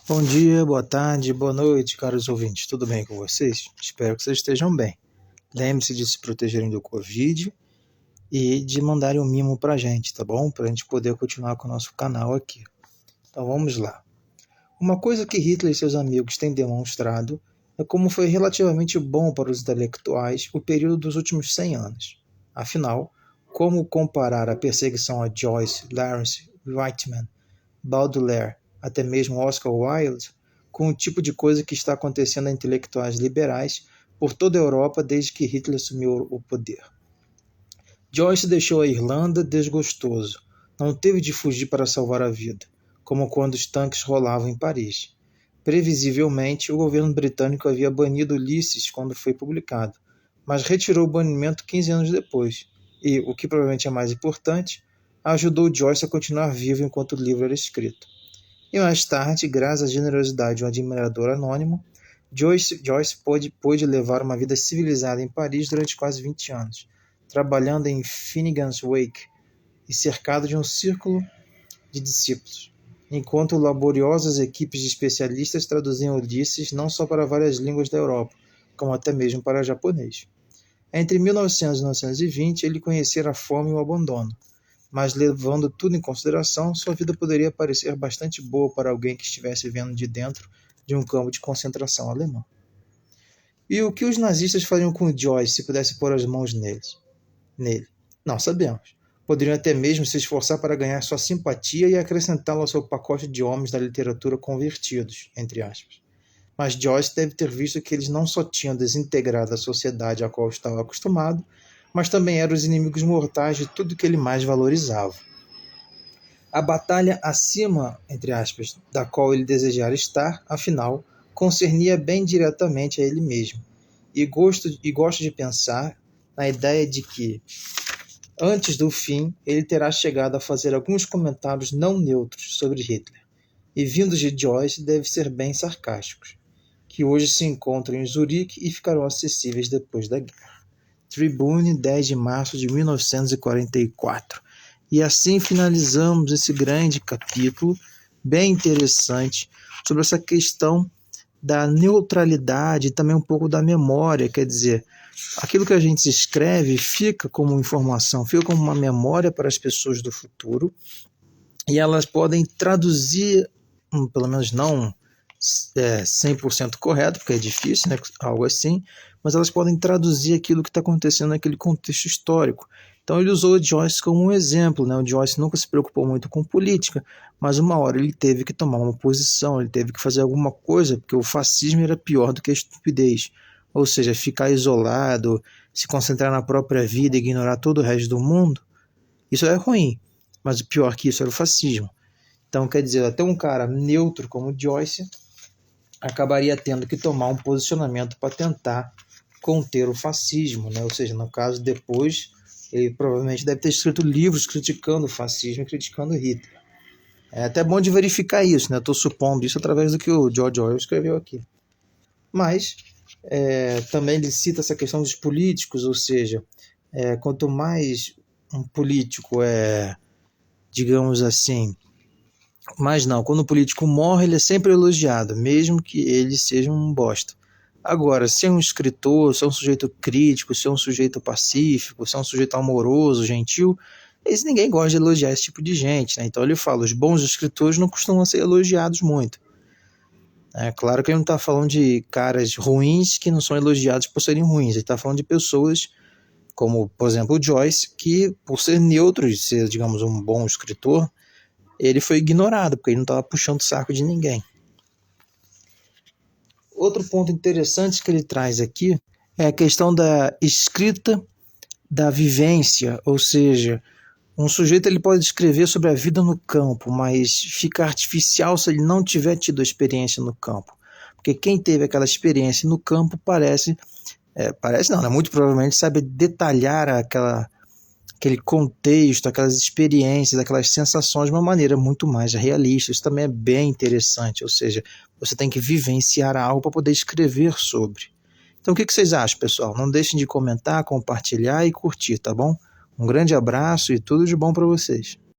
Bom dia, boa tarde, boa noite, caros ouvintes. Tudo bem com vocês? Espero que vocês estejam bem. Lembre-se de se protegerem do Covid e de mandarem um mimo pra gente, tá bom? Pra gente poder continuar com o nosso canal aqui. Então vamos lá. Uma coisa que Hitler e seus amigos têm demonstrado é como foi relativamente bom para os intelectuais o período dos últimos 100 anos. Afinal, como comparar a perseguição a Joyce, Lawrence, Whitman, Baudelaire, até mesmo Oscar Wilde, com o tipo de coisa que está acontecendo a intelectuais liberais por toda a Europa desde que Hitler assumiu o poder. Joyce deixou a Irlanda desgostoso, não teve de fugir para salvar a vida, como quando os tanques rolavam em Paris. Previsivelmente, o governo britânico havia banido Ulisses quando foi publicado, mas retirou o banimento 15 anos depois, e, o que provavelmente é mais importante, ajudou Joyce a continuar vivo enquanto o livro era escrito. E mais tarde, graças à generosidade de um admirador anônimo, Joyce pôde levar uma vida civilizada em Paris durante quase 20 anos, trabalhando em Finnegan's Wake e cercado de um círculo de discípulos, enquanto laboriosas equipes de especialistas traduziam Ulisses não só para várias línguas da Europa, como até mesmo para japonês. Entre 1900 e 1920, ele conhecera a fome e o abandono, mas levando tudo em consideração, sua vida poderia parecer bastante boa para alguém que estivesse vendo de dentro de um campo de concentração alemão. E o que os nazistas fariam com Joyce se pudesse pôr as mãos nele? Não sabemos. Poderiam até mesmo se esforçar para ganhar sua simpatia e acrescentá-lo ao seu pacote de homens da literatura convertidos, entre aspas. Mas Joyce deve ter visto que eles não só tinham desintegrado a sociedade a qual estava acostumado, mas também eram os inimigos mortais de tudo que ele mais valorizava. A batalha acima, entre aspas, da qual ele desejara estar, afinal, concernia bem diretamente a ele mesmo. E gosto de pensar na ideia de que, antes do fim, ele terá chegado a fazer alguns comentários não neutros sobre Hitler, e vindos de Joyce devem ser bem sarcásticos, que hoje se encontram em Zurique e ficarão acessíveis depois da guerra. Tribune, 10 de março de 1944. E assim finalizamos esse grande capítulo, bem interessante, sobre essa questão da neutralidade e também um pouco da memória, quer dizer, aquilo que a gente escreve fica como informação, fica como uma memória para as pessoas do futuro, e elas podem traduzir, pelo menos não 100% correto, porque é difícil, né, algo assim, mas elas podem traduzir aquilo que está acontecendo naquele contexto histórico. Então ele usou o Joyce como um exemplo, né? O Joyce nunca se preocupou muito com política, mas uma hora ele teve que tomar uma posição, ele teve que fazer alguma coisa, porque o fascismo era pior do que a estupidez. Ou seja, ficar isolado, se concentrar na própria vida, ignorar todo o resto do mundo, isso é ruim, mas o pior que isso era o fascismo. Então, quer dizer, até um cara neutro como Joyce acabaria tendo que tomar um posicionamento para tentar conter o fascismo, né? Ou seja, no caso, depois, ele provavelmente deve ter escrito livros criticando o fascismo e criticando Hitler. É até bom de verificar isso, né? Estou supondo isso através do que o George Orwell escreveu aqui. Mas também ele cita essa questão dos políticos, ou seja, quanto mais um político digamos assim, mas não, quando o político morre, ele é sempre elogiado, mesmo que ele seja um bosta. Agora, se é um escritor, se é um sujeito crítico, se é um sujeito pacífico, se é um sujeito amoroso, gentil, ninguém gosta de elogiar esse tipo de gente, né? Então ele fala, os bons escritores não costumam ser elogiados muito. É claro que ele não está falando de caras ruins que não são elogiados por serem ruins, ele está falando de pessoas como, por exemplo, o Joyce, que por ser neutro e ser, digamos, um bom escritor, ele foi ignorado, porque ele não estava puxando o saco de ninguém. Outro ponto interessante que ele traz aqui é a questão da escrita da vivência, ou seja, um sujeito ele pode escrever sobre a vida no campo, mas fica artificial se ele não tiver tido a experiência no campo. Porque quem teve aquela experiência no campo parece não, né? Muito provavelmente sabe detalhar aquele contexto, aquelas experiências, aquelas sensações de uma maneira muito mais realista. Isso também é bem interessante, ou seja, você tem que vivenciar algo para poder escrever sobre. Então o que vocês acham, pessoal? Não deixem de comentar, compartilhar e curtir, tá bom? Um grande abraço e tudo de bom para vocês.